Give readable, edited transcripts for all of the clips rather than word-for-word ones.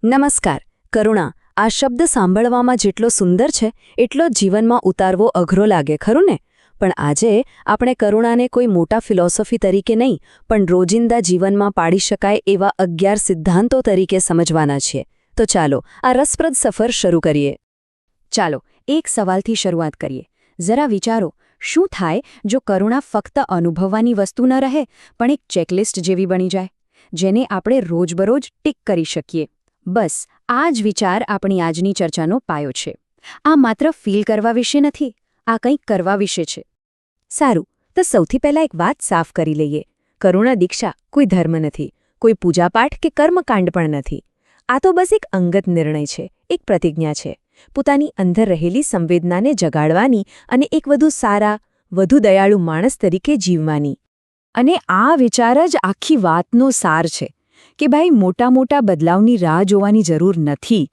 નમસ્કાર. કરુણા આ શબ્દ સાંભળવામાં જેટલો સુંદર છે એટલો જ જીવનમાં ઉતારવો અઘરો લાગે, ખરું ને? પણ આજે આપણે કરુણાને કોઈ મોટા ફિલોસોફી તરીકે નહીં, પણ રોજિંદા જીવનમાં પાડી શકાય એવા 11 સિદ્ધાંતો તરીકે સમજવાના છીએ. તો ચાલો આ રસપ્રદ સફર શરૂ કરીએ. ચાલો એક સવાલથી શરૂઆત કરીએ. જરા વિચારો, શું થાય જો કરુણા ફક્ત અનુભવવાની વસ્તુ ન રહે, પણ એક ચેકલિસ્ટ જેવી બની જાય, જેને આપણે રોજબરોજ ટિક કરી શકીએ? બસ આ જ વિચાર આપણી આજની ચર્ચાનો પાયો છે. આ માત્ર ફીલ કરવા વિશે નથી, આ કંઈક કરવા વિશે છે. સારું, તો સૌથી પહેલાં એક વાત સાફ કરી લઈએ. કરુણા દીક્ષા કોઈ ધર્મ નથી, કોઈ પૂજાપાઠ કે કર્મકાંડ પણ નથી. આ તો બસ એક અંગત નિર્ણય છે, એક પ્રતિજ્ઞા છે, પોતાની અંદર રહેલી સંવેદનાને જગાડવાની અને એક વધુ સારા, વધુ દયાળુ માણસ તરીકે જીવવાની. અને આ વિચાર જ આખી વાતનો સાર છે કે ભાઈ, મોટા મોટા બદલાવની રાહ જોવાની જરૂર નથી.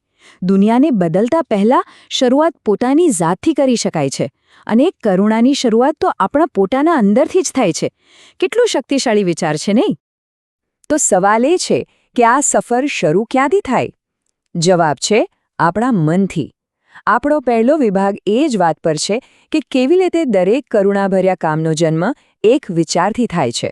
દુનિયાને બદલતા પહેલાં શરૂઆત પોતાની જાતથી કરી શકાય છે, અને કરુણાની શરૂઆત તો આપણા પોતાના અંદરથી જ થાય છે. કેટલું શક્તિશાળી વિચાર છે, નહીં? તો સવાલ એ છે કે આ સફર શરૂ ક્યાંથી થાય? જવાબ છે આપણા મનથી. આપણો પહેલો વિભાગ એ જ વાત પર છે કે કેવી રીતે દરેક કરુણાભર્યા કામનો જન્મ એક વિચારથી થાય છે.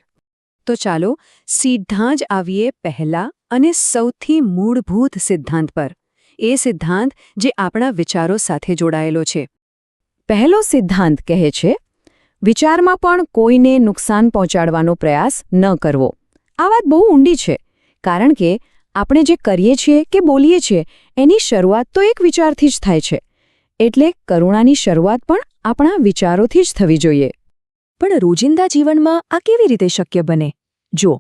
તો ચાલો સીધા જ આવીએ પહેલા અને સૌથી મૂળભૂત સિદ્ધાંત પર. એ સિદ્ધાંત જે આપણા વિચારો સાથે જોડાયેલો છે. પહેલો સિદ્ધાંત કહે છે, વિચારમાં પણ કોઈને નુકસાન પહોંચાડવાનો પ્રયાસ ન કરવો. આ વાત બહુ ઊંડી છે, કારણ કે આપણે જે કરીએ છીએ કે બોલીએ છીએ એની શરૂઆત તો એક વિચારથી જ થાય છે. એટલે કરુણાની શરૂઆત પણ આપણા વિચારોથી જ થવી જોઈએ. પણ રોજિંદા જીવનમાં આ કેવી રીતે શક્ય બને? જો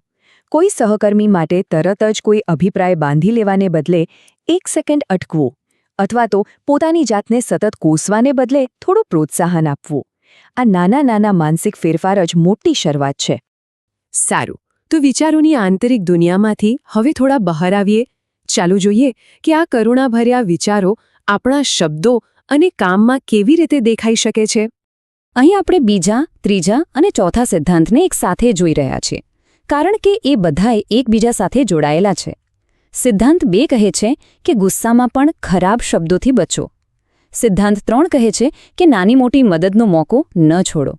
કોઈ સહકર્મી માટે તરત જ કોઈ અભિપ્રાય બાંધી લેવાને બદલે 1 સેકન્ડ અટકવું, અથવા તો પોતાની જાતને સતત કોસવાને બદલે થોડું પ્રોત્સાહન આપવું, આ નાના નાના માનસિક ફેરફાર જ મોટી શરૂઆત છે. સારું, તો વિચારોની આંતરિક દુનિયામાંથી હવે થોડા બહાર આવીએ. ચાલો જોઈએ કે આ કરુણાભર્યા વિચારો આપણા શબ્દો અને કામમાં કેવી રીતે દેખાઈ શકે છે. અહીં આપણે બીજા, ત્રીજા અને ચોથા સિદ્ધાંતને એક સાથે જોઈ રહ્યા છીએ, કારણ કે એ બધાએ એકબીજા સાથે જોડાયેલા છે. સિદ્ધાંત 2 કહે છે કે ગુસ્સામાં પણ ખરાબ શબ્દોથી બચો. સિદ્ધાંત 3 કહે છે કે નાની મોટી મદદનો મોકો ન છોડો.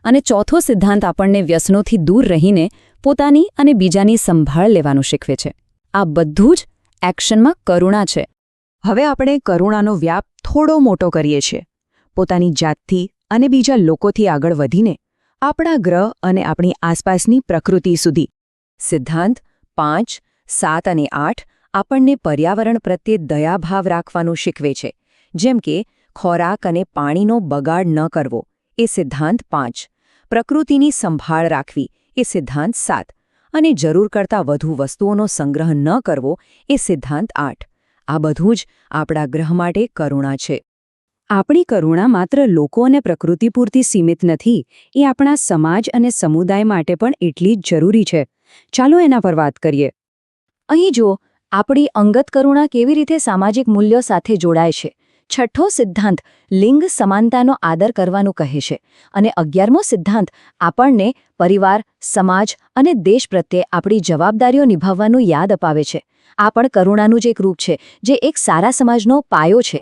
અને ચોથો સિદ્ધાંત આપણને વ્યસનોથી દૂર રહીને પોતાની અને બીજાની સંભાળ લેવાનું શીખવે છે. આ બધું જ એક્શનમાં કરુણા છે. હવે આપણે કરુણાનો વ્યાપ થોડો મોટો કરીએ છીએ, પોતાની જાતથી અને બીજા લોકોથી આગળ વધીને આપણા ગ્રહ અને આપણી આસપાસની પ્રકૃતિ સુધી. સિદ્ધાંત 5, 7 અને 8 આપણને પર્યાવરણ પ્રત્યે દયાભાવ રાખવાનું શીખવે છે, જેમ કે ખોરાક અને પાણીનો બગાડ ન કરવો, એ સિદ્ધાંત 5, પ્રકૃતિની સંભાળ રાખવી, એ સિદ્ધાંત 7, અને જરૂર કરતાં વધુ વસ્તુઓનો સંગ્રહ ન કરવો, એ સિદ્ધાંત 8. આ બધું જ આપણા ગ્રહ માટે કરુણા છે. આપણી કરુણા માત્ર લોકો અને પ્રકૃતિ પૂરતી સીમિત નથી, એ આપણા સમાજ અને સમુદાય માટે પણ એટલી જ જરૂરી છે. ચાલો એના પર વાત કરીએ. અહીં જો આપણી અંગત કરુણા કેવી રીતે સામાજિક મૂલ્યો સાથે જોડાય છે. છઠ્ઠો સિદ્ધાંત લિંગ સમાનતાનો આદર કરવાનું કહે છે, અને 11મો સિદ્ધાંત આપણને પરિવાર, સમાજ અને દેશ પ્રત્યે આપણી જવાબદારીઓ નિભાવવાનું યાદ અપાવે છે. આ પણ કરુણાનું જ એક રૂપ છે, જે એક સારા સમાજનો પાયો છે.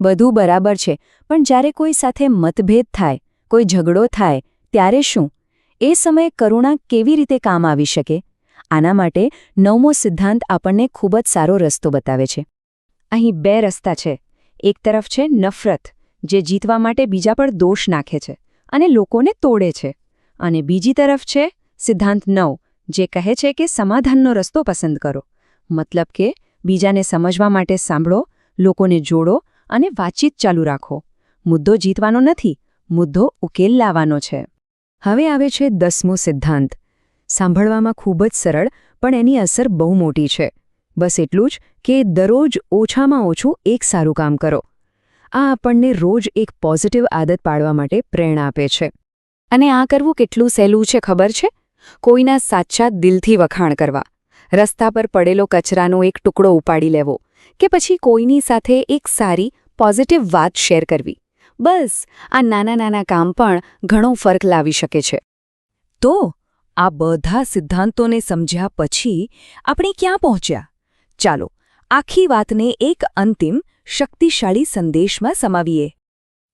બધું બરાબર છે, પણ જ્યારે કોઈ સાથે મતભેદ થાય, કોઈ ઝઘડો થાય, ત્યારે શું? એ સમયે કરુણા કેવી રીતે કામ આવી શકે? આના માટે 9મો સિદ્ધાંત આપણને ખૂબ જ સારો રસ્તો બતાવે છે. અહીં 2 રસ્તા છે. એક તરફ છે નફરત, જે જીતવા માટે બીજા પર દોષ નાખે છે અને લોકોને તોડે છે. અને બીજી તરફ છે સિદ્ધાંત 9, જે કહે છે કે સમાધાનનો રસ્તો પસંદ કરો. મતલબ કે બીજાને સમજવા માટે સાંભળો, લોકોને જોડો અને વાતચીત ચાલુ રાખો. મુદ્દો જીતવાનો નથી, મુદ્દો ઉકેલ લાવવાનો છે. હવે આવે છે 10મો સિદ્ધાંત. સાંભળવામાં ખૂબ જ સરળ, પણ એની અસર બહુ મોટી છે. બસ એટલું જ કે દરરોજ ઓછામાં ઓછું એક સારું કામ કરો. આ આપણને રોજ એક પોઝિટિવ આદત પાડવા માટે પ્રેરણા આપે છે. અને આ કરવું કેટલું સહેલું છે ખબર છે? કોઈના સાચા દિલથી વખાણ કરવા, રસ્તા પર પડેલો કચરાનો એક ટુકડો ઉપાડી લેવો, કે પછી કોઈની સાથે એક સારી પોઝિટિવ વાત શેર કરવી. બસ આ નાના નાના કામ પણ ઘણો ફરક લાવી શકે છે. તો આ બધા સિદ્ધાંતોને સમજ્યા પછી આપણે ક્યાં પહોંચ્યા? ચાલો આખી વાતને એક અંતિમ શક્તિશાળી સંદેશમાં સમાવીએ.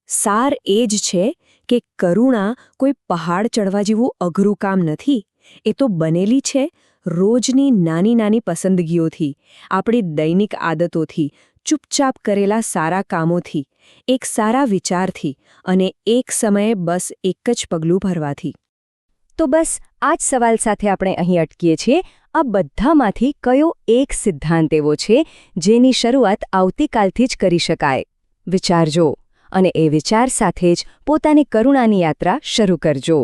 સાર એ જ છે કે કરુણા કોઈ પહાડ ચડવા જેવું અઘરું કામ નથી. એ તો બનેલી છે રોજની નાની નાની પસંદગીઓથી, આપણી દૈનિક આદતોથી, ચૂપચાપ કરેલા સારા કામોથી, એક સારા વિચારથી અને એક સમયે બસ એક જ પગલું ભરવાથી. તો બસ આ જ સવાલ સાથે આપણે અહીં અટકીએ છીએ. આ બધામાંથી કયો એક સિદ્ધાંત એવો છે જેની શરૂઆત આવતીકાલથી જ કરી શકાય? વિચારજો અને એ વિચાર સાથે જ પોતાની કરુણાની યાત્રા શરૂ કરજો.